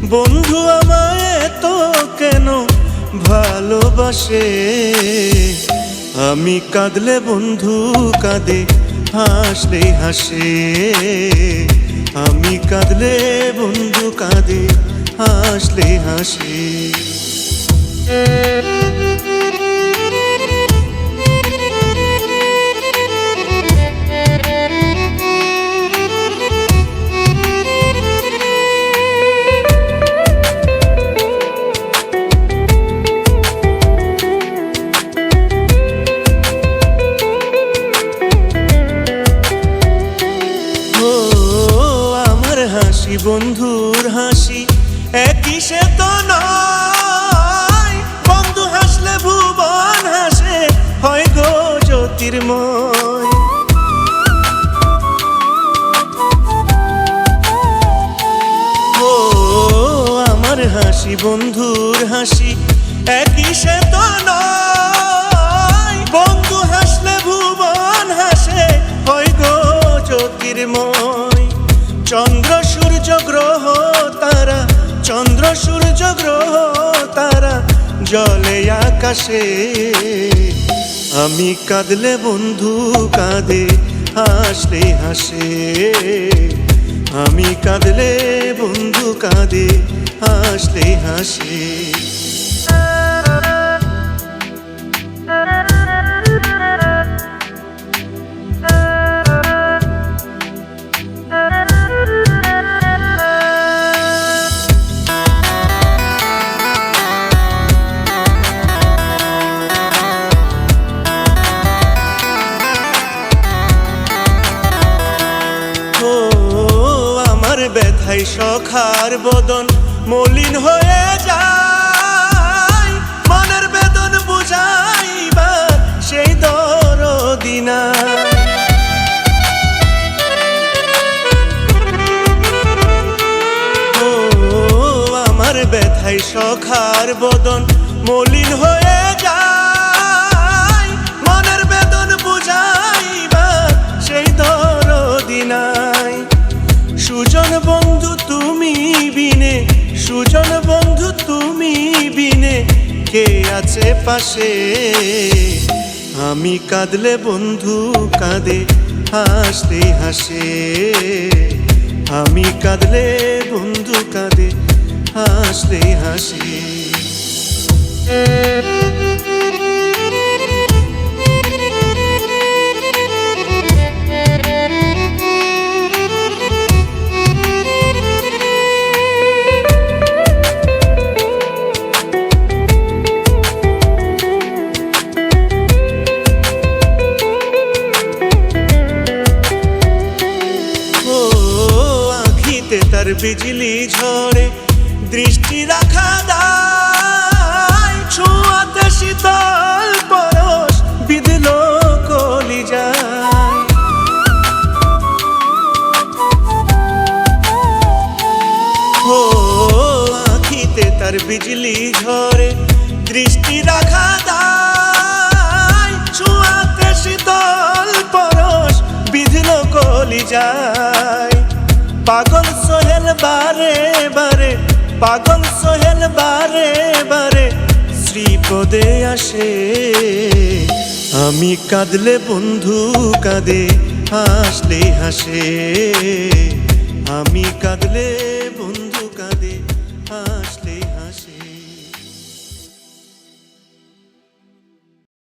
বন্ধু আমায় তো কেন ভালোবাসে, আমি কাঁদলে বন্ধু কাঁদে, হাসলে হাসে। আমি কাঁদলে বন্ধু কাঁদে, হাসলে হাসে। হাসি বন্ধুর হাসি একই সে তো নয়, বন্ধু হাসলে ভুবন হাসে, হয় গো জ্যোতির্ময়। ও আমার হাসি বন্ধুর হাসি একই সে তো নয়, বন্ধু হাসলে ভুবন হাসে, হয় গো জ্যোতির্ময়। চন্দ্র সূর্য গ্রহ তারা, চন্দ্র সূর্য গ্রহ তারা জলে আকাশে। আমি কাঁদলে বন্ধু কাঁদে, হাসলে হাসে। আমি কাঁদলে বন্ধু কাঁদে, হাসলে হাসে। ব্যথাই সখার বদন মলিন হয়ে যায়, মনের বেদন বুঝাইবার সেই দরদি নাই। ও আমার ব্যথাই সখার বদন মলিন হয়ে যায়, মনের বেদন বুঝাইবার সেই দরদি নাই। সুজন বন্ধু তুমি বিনে, সুজন বন্ধু তুমি বিনে কে আছে পাশে। আমি কাঁদলে বন্ধু কাঁদে, হাসলে হাসে। আমি কাঁদলে বন্ধু কাঁদে, হাসলে হাসে। তার বিজলি ঝরে দৃষ্টি রাখা দায়, ছোঁয়াতে শীতল পরশ বিঁধল কলিজায়। ও আখিতে তার বিজলি ঝরে দৃষ্টি রাখা দায়, ছোঁয়াতে শীতল পরশ বিঁধল কলিজায়। পাগল সোহেল বারে বারে, পাগল সোহেল বারে বারে শ্রীপদে আসে। আমি কাঁদলে বন্ধু কাঁদে, হাসলে হাসে। আমি কাঁদলে